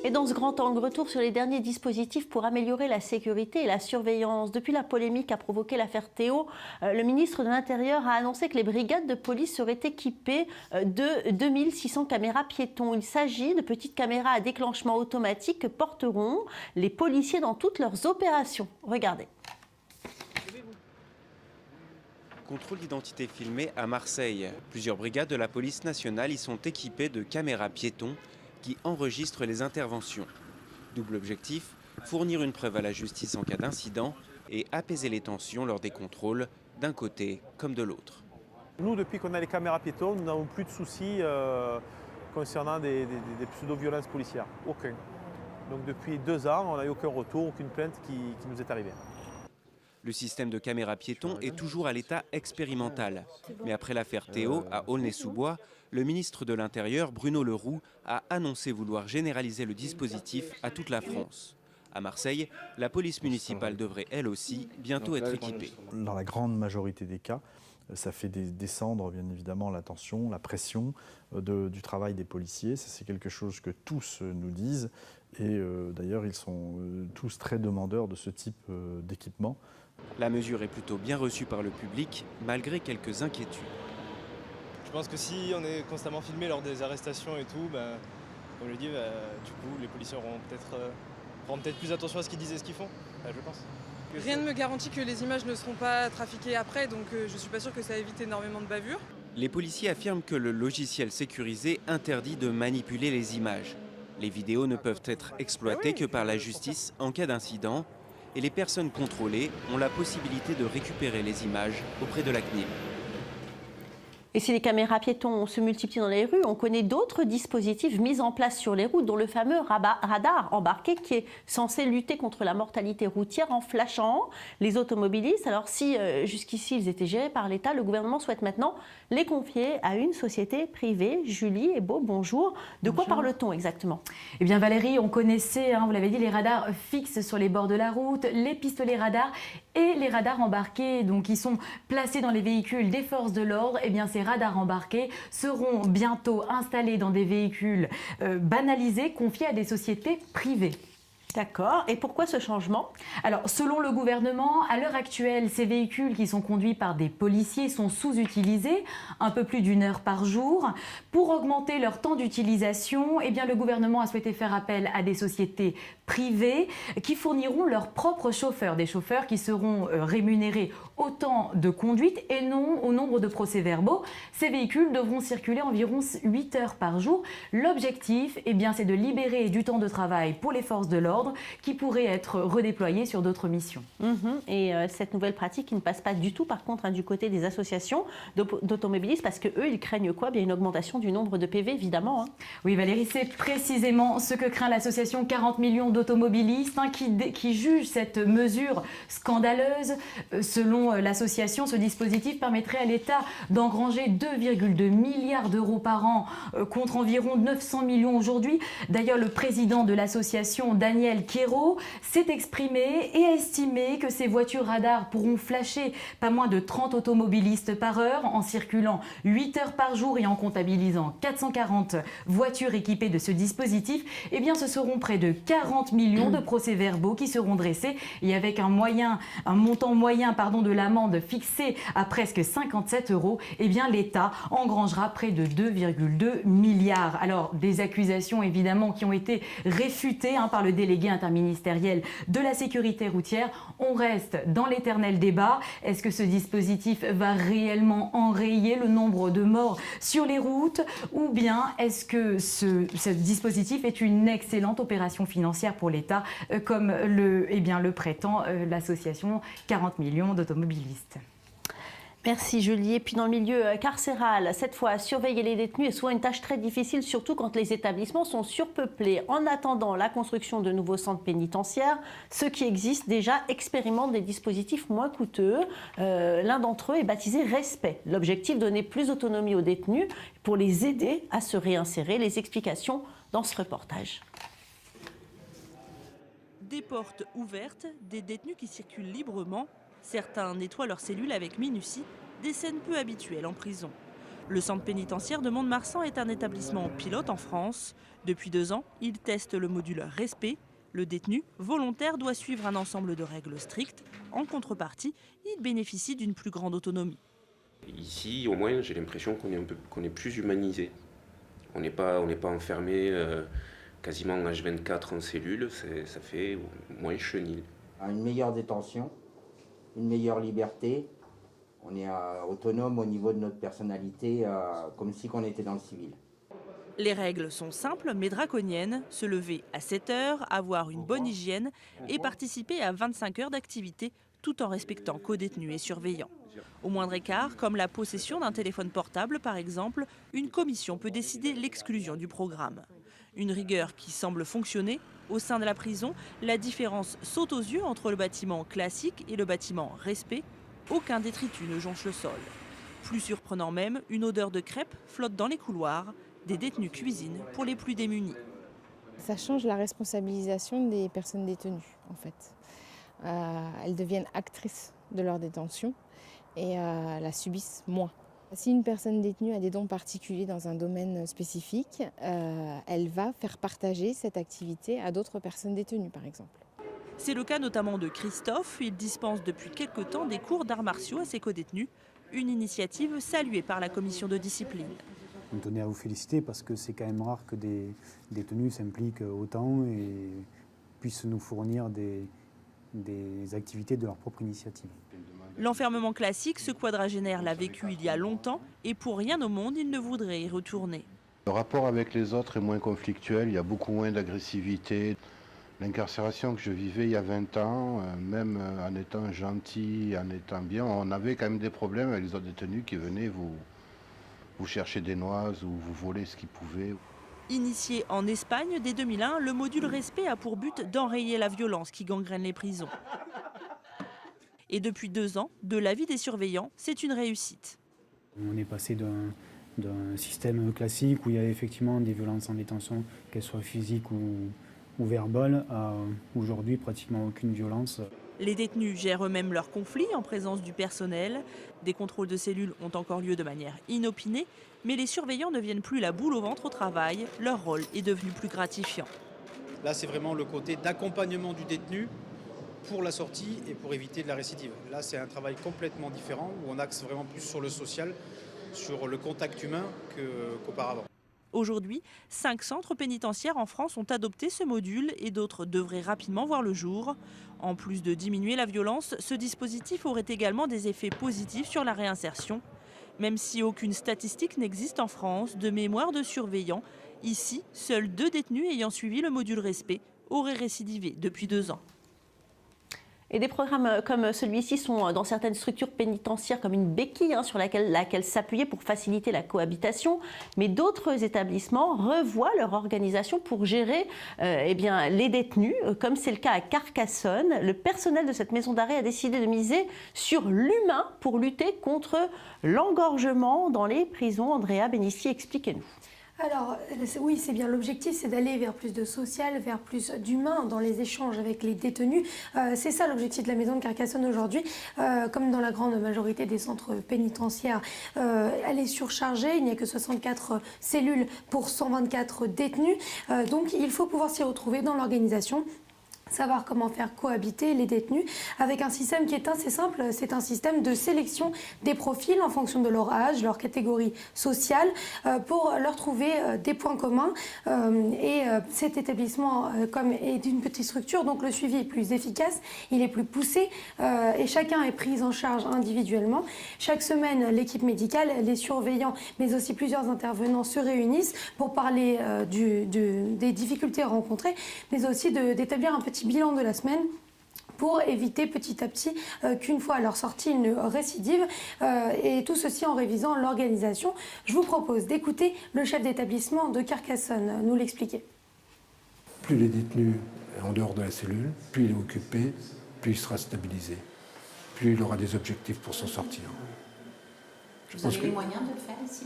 Et dans ce grand angle, retour sur les derniers dispositifs pour améliorer la sécurité et la surveillance. Depuis la polémique qu'a provoqué l'affaire Théo, le ministre de l'Intérieur a annoncé que les brigades de police seraient équipées de 2600 caméras piétons. Il s'agit de petites caméras à déclenchement automatique que porteront les policiers dans toutes leurs opérations. Regardez. Contrôle d'identité filmé à Marseille. Plusieurs brigades de la police nationale y sont équipées de caméras piétons qui enregistrent les interventions. Double objectif, fournir une preuve à la justice en cas d'incident et apaiser les tensions lors des contrôles, d'un côté comme de l'autre. Nous, depuis qu'on a les caméras piétons, nous n'avons plus de soucis concernant des pseudo-violences policières. Aucun. Donc depuis 2 ans, on n'a eu aucun retour, aucune plainte qui nous est arrivée. Le système de caméras piétons est toujours à l'état expérimental. Mais après l'affaire Théo à Aulnay-sous-Bois, le ministre de l'Intérieur, Bruno Le Roux, a annoncé vouloir généraliser le dispositif à toute la France. À Marseille, la police municipale devrait elle aussi bientôt être équipée. Dans la grande majorité des cas, ça fait descendre bien évidemment la tension, la pression du travail des policiers. C'est quelque chose que tous nous disent et d'ailleurs ils sont tous très demandeurs de ce type d'équipement. La mesure est plutôt bien reçue par le public, malgré quelques inquiétudes. Je pense que si on est constamment filmé lors des arrestations et tout, comme je l'ai dit, du coup les policiers auront peut-être plus attention à ce qu'ils disent et ce qu'ils font, je pense. Rien ne me garantit que les images ne seront pas trafiquées après, donc je ne suis pas sûre que ça évite énormément de bavures. Les policiers affirment que le logiciel sécurisé interdit de manipuler les images. Les vidéos ne peuvent être exploitées que par la justice en cas d'incident et les personnes contrôlées ont la possibilité de récupérer les images auprès de la CNIL. Et si les caméras piétons se multiplient dans les rues, on connaît d'autres dispositifs mis en place sur les routes, dont le fameux radar embarqué qui est censé lutter contre la mortalité routière en flashant les automobilistes. Alors si jusqu'ici ils étaient gérés par l'État, le gouvernement souhaite maintenant les confier à une société privée. Julie Ebaud, bonjour. De quoi parle-t-on exactement? Eh bien Valérie, on connaissait, vous l'avez dit, les radars fixes sur les bords de la route, les pistolets radars et les radars embarqués, donc qui sont placés dans les véhicules des forces de l'ordre. Eh bien ces radars embarqués seront bientôt installés dans des véhicules banalisés, confiés à des sociétés privées. D'accord. Et pourquoi ce changement? Alors, selon le gouvernement, à l'heure actuelle, ces véhicules qui sont conduits par des policiers sont sous-utilisés, un peu plus d'1 heure par jour. Pour augmenter leur temps d'utilisation, eh bien, le gouvernement a souhaité faire appel à des sociétés privées qui fourniront leurs propres chauffeurs, des chauffeurs qui seront rémunérés au temps de conduite et non au nombre de procès-verbaux. Ces véhicules devront circuler environ 8 heures par jour. L'objectif, eh bien, c'est de libérer du temps de travail pour les forces de l'ordre qui pourraient être redéployés sur d'autres missions. Et cette nouvelle pratique qui ne passe pas du tout, par contre, du côté des associations d'automobilistes, parce qu'eux, ils craignent quoi? Bien une augmentation du nombre de PV, évidemment. Oui, Valérie, c'est précisément ce que craint l'association 40 millions d'automobilistes qui juge cette mesure scandaleuse. Selon l'association, ce dispositif permettrait à l'État d'engranger 2,2 milliards d'euros par an contre environ 900 millions aujourd'hui. D'ailleurs, le président de l'association, Daniel Quérault, s'est exprimé et a estimé que ces voitures radars pourront flasher pas moins de 30 automobilistes par heure en circulant 8 heures par jour et en comptabilisant 440 voitures équipées de ce dispositif. Eh bien, ce seront près de 40 millions de procès-verbaux qui seront dressés et avec un montant moyen de l'amende fixé à presque 57 €, eh bien, l'État engrangera près de 2,2 milliards. Alors, des accusations évidemment qui ont été réfutées par le délégué interministériel de la sécurité routière. On reste dans l'éternel débat. Est-ce que ce dispositif va réellement enrayer le nombre de morts sur les routes ou bien est-ce que ce dispositif est une excellente opération financière pour l'État comme le prétend l'association 40 millions d'automobilistes? Merci Julie. Et puis dans le milieu carcéral, cette fois, surveiller les détenus est souvent une tâche très difficile, surtout quand les établissements sont surpeuplés. En attendant la construction de nouveaux centres pénitentiaires, ceux qui existent déjà expérimentent des dispositifs moins coûteux. L'un d'entre eux est baptisé Respect. L'objectif, donner plus d'autonomie aux détenus pour les aider à se réinsérer. Les explications dans ce reportage. Des portes ouvertes, des détenus qui circulent librement. Certains nettoient leurs cellules avec minutie, des scènes peu habituelles en prison. Le centre pénitentiaire de Mont-de-Marsan est un établissement pilote en France. Depuis 2 ans, il teste le module respect. Le détenu volontaire doit suivre un ensemble de règles strictes. En contrepartie, il bénéficie d'une plus grande autonomie. Ici, au moins, j'ai l'impression qu'on est plus humanisé. On n'est pas enfermé quasiment H24 en cellule, ça fait moins chenil. Une meilleure détention, une meilleure liberté. On est autonome au niveau de notre personnalité, comme si on était dans le civil. Les règles sont simples mais draconiennes. Se lever à 7 heures, avoir une bonne hygiène et participer à 25 heures d'activité tout en respectant co-détenus et surveillants. Au moindre écart, comme la possession d'un téléphone portable par exemple, une commission peut décider l'exclusion du programme. Une rigueur qui semble fonctionner. Au sein de la prison, la différence saute aux yeux entre le bâtiment classique et le bâtiment respect. Aucun détritus ne jonche le sol. Plus surprenant même, une odeur de crêpes flotte dans les couloirs. Des détenus cuisinent pour les plus démunis. Ça change la responsabilisation des personnes détenues, en fait. Elles deviennent actrices de leur détention et la subissent moins. Si une personne détenue a des dons particuliers dans un domaine spécifique, elle va faire partager cette activité à d'autres personnes détenues, par exemple. C'est le cas notamment de Christophe. Il dispense depuis quelque temps des cours d'arts martiaux à ses co-détenus. Une initiative saluée par la commission de discipline. On tenait à vous féliciter parce que c'est quand même rare que des détenus s'impliquent autant et puissent nous fournir des activités de leur propre initiative. L'enfermement classique, ce quadragénaire l'a vécu il y a longtemps et pour rien au monde, il ne voudrait y retourner. Le rapport avec les autres est moins conflictuel, il y a beaucoup moins d'agressivité. L'incarcération que je vivais il y a 20 ans, même en étant gentil, en étant bien, on avait quand même des problèmes avec les autres détenus qui venaient vous chercher des noises ou vous voler ce qu'ils pouvaient. Initié en Espagne dès 2001, le module respect a pour but d'enrayer la violence qui gangrène les prisons. Et depuis 2 ans, de l'avis des surveillants, c'est une réussite. On est passé d'un système classique où il y avait effectivement des violences en détention, qu'elles soient physiques ou verbales, à aujourd'hui pratiquement aucune violence. Les détenus gèrent eux-mêmes leurs conflits en présence du personnel. Des contrôles de cellules ont encore lieu de manière inopinée, mais les surveillants ne viennent plus la boule au ventre au travail. Leur rôle est devenu plus gratifiant. Là, c'est vraiment le côté d'accompagnement du détenu pour la sortie et pour éviter de la récidive. Là, c'est un travail complètement différent où on axe vraiment plus sur le social, sur le contact humain qu'auparavant. Aujourd'hui, 5 centres pénitentiaires en France ont adopté ce module et d'autres devraient rapidement voir le jour. En plus de diminuer la violence, ce dispositif aurait également des effets positifs sur la réinsertion. Même si aucune statistique n'existe en France de mémoire de surveillants, ici, seuls 2 détenus ayant suivi le module respect auraient récidivé depuis 2 ans. Et des programmes comme celui-ci sont dans certaines structures pénitentiaires comme une béquille sur laquelle s'appuyer pour faciliter la cohabitation. Mais d'autres établissements revoient leur organisation pour gérer les détenus. Comme c'est le cas à Carcassonne, le personnel de cette maison d'arrêt a décidé de miser sur l'humain pour lutter contre l'engorgement dans les prisons. Andrea Benissi, expliquez-nous. Alors oui, c'est bien l'objectif, c'est d'aller vers plus de social, vers plus d'humain dans les échanges avec les détenus. C'est ça l'objectif de la maison de Carcassonne aujourd'hui. Comme dans la grande majorité des centres pénitentiaires, elle est surchargée. Il n'y a que 64 cellules pour 124 détenus. Donc il faut pouvoir s'y retrouver dans l'organisation. Savoir comment faire cohabiter les détenus avec un système qui est assez simple. C'est un système de sélection des profils en fonction de leur âge, leur catégorie sociale, pour leur trouver des points communs. Et cet établissement, comme est une petite structure, donc le suivi est plus efficace, il est plus poussé et chacun est pris en charge individuellement. Chaque semaine, l'équipe médicale, les surveillants, mais aussi plusieurs intervenants se réunissent pour parler des difficultés rencontrées, mais aussi d'établir un petit bilan de la semaine pour éviter petit à petit qu'une fois à leur sortie, ils ne récidivent. Et tout ceci en révisant l'organisation. Je vous propose d'écouter le chef d'établissement de Carcassonne nous l'expliquer. Plus les détenus est en dehors de la cellule, plus il est occupé, plus il sera stabilisé, plus il aura des objectifs pour s'en sortir. Vous avez les moyens de le faire ici ?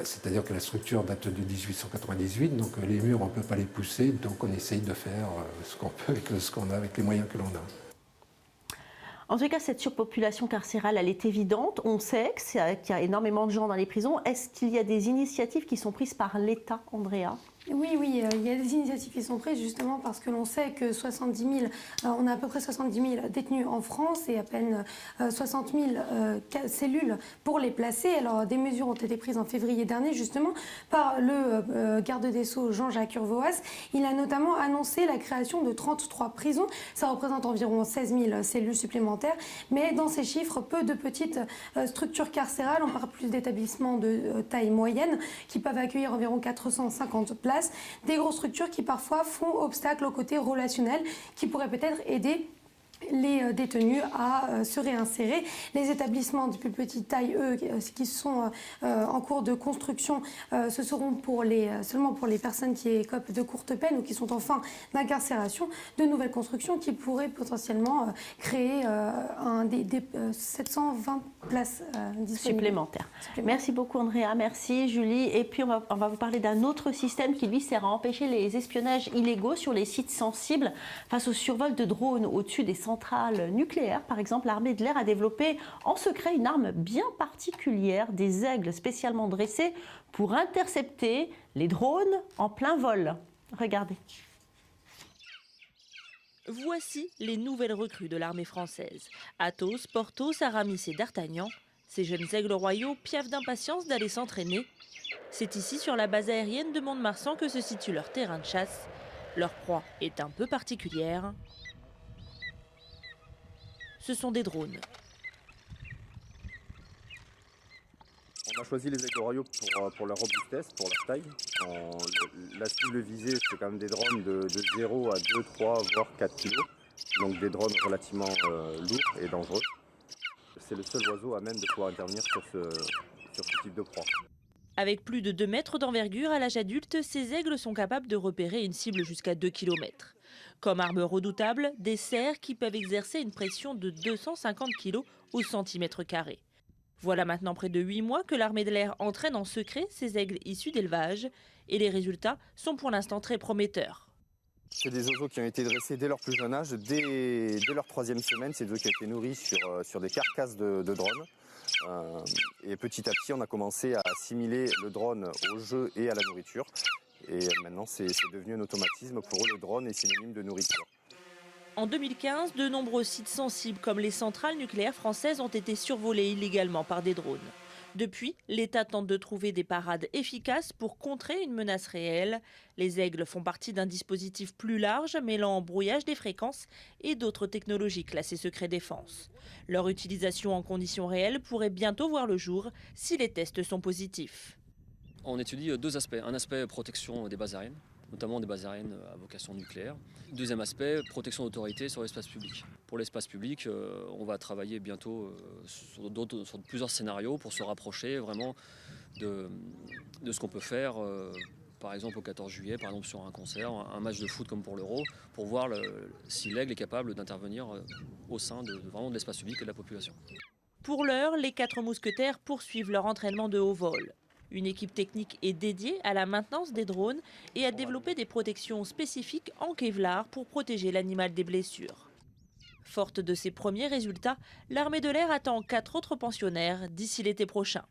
C'est-à-dire que la structure date de 1898, donc les murs, on ne peut pas les pousser, donc on essaye de faire ce qu'on peut avec ce qu'on a, avec les moyens que l'on a. En tout cas, cette surpopulation carcérale, elle est évidente. On sait qu'il y a énormément de gens dans les prisons. Est-ce qu'il y a des initiatives qui sont prises par l'État, Andrea ? Oui, il y a des initiatives qui sont prises justement parce que l'on sait que 70 000, on a à peu près 70 000 détenus en France et à peine 60 000 cellules pour les placer. Alors des mesures ont été prises en février dernier justement par le garde des Sceaux Jean-Jacques Urvoas. Il a notamment annoncé la création de 33 prisons. Ça représente environ 16 000 cellules supplémentaires. Mais dans ces chiffres, peu de petites structures carcérales. On parle plus d'établissements de taille moyenne qui peuvent accueillir environ 450 places. Des grosses structures qui parfois font obstacle au côté relationnel, qui pourraient peut-être aider les détenus à se réinsérer. Les établissements de plus petite taille, eux, qui sont en cours de construction, ce seront seulement pour les personnes qui écopent de courtes peines ou qui sont en fin d'incarcération, de nouvelles constructions qui pourraient potentiellement créer 720 places supplémentaires. Merci beaucoup Andrea, merci Julie. Et puis on va vous parler d'un autre système qui lui sert à empêcher les espionnages illégaux sur les sites sensibles face au survol de drones au-dessus des centrales nucléaires. Par exemple, l'armée de l'air a développé en secret une arme bien particulière, des aigles spécialement dressés pour intercepter les drones en plein vol. Regardez. Voici les nouvelles recrues de l'armée française. Athos, Porthos, Aramis et D'Artagnan. Ces jeunes aigles royaux piaffent d'impatience d'aller s'entraîner. C'est ici, sur la base aérienne de Mont-de-Marsan, que se situe leur terrain de chasse. Leur proie est un peu particulière. Ce sont des drones. On a choisi les aigles royaux pour leur robustesse, pour leur taille. La cible visée, c'est quand même des drones de 0 à 2, 3, voire 4 kg. Donc des drones relativement lourds et dangereux. C'est le seul oiseau à même de pouvoir intervenir sur ce type de proie. Avec plus de 2 mètres d'envergure à l'âge adulte, ces aigles sont capables de repérer une cible jusqu'à 2 km. Comme arme redoutable, des cerfs qui peuvent exercer une pression de 250 kg au centimètre carré. Voilà maintenant près de 8 mois que l'armée de l'air entraîne en secret ces aigles issus d'élevage et les résultats sont pour l'instant très prometteurs. C'est des oiseaux qui ont été dressés dès leur plus jeune âge, dès leur 3e semaine. C'est des oiseaux qui ont été nourris sur des carcasses de drones. Et petit à petit, on a commencé à assimiler le drone au jeu et à la nourriture. Et maintenant, c'est devenu un automatisme. Pour eux, le drone est synonyme de nourriture. En 2015, de nombreux sites sensibles comme les centrales nucléaires françaises ont été survolés illégalement par des drones. Depuis, l'État tente de trouver des parades efficaces pour contrer une menace réelle. Les aigles font partie d'un dispositif plus large mêlant brouillage des fréquences et d'autres technologies classées secret défense. Leur utilisation en conditions réelles pourrait bientôt voir le jour si les tests sont positifs. On étudie 2 aspects. Un aspect protection des bases aériennes, notamment des bases aériennes à vocation nucléaire. Deuxième aspect, protection d'autorité sur l'espace public. Pour l'espace public, on va travailler bientôt sur plusieurs scénarios pour se rapprocher vraiment de ce qu'on peut faire, par exemple au 14 juillet, par exemple sur un concert, un match de foot comme pour l'Euro, pour voir si l'aigle est capable d'intervenir au sein vraiment de l'espace public et de la population. Pour l'heure, les 4 mousquetaires poursuivent leur entraînement de haut vol. Une équipe technique est dédiée à la maintenance des drones et à développer des protections spécifiques en Kevlar pour protéger l'animal des blessures. Forte de ses premiers résultats, l'armée de l'air attend 4 autres pensionnaires d'ici l'été prochain.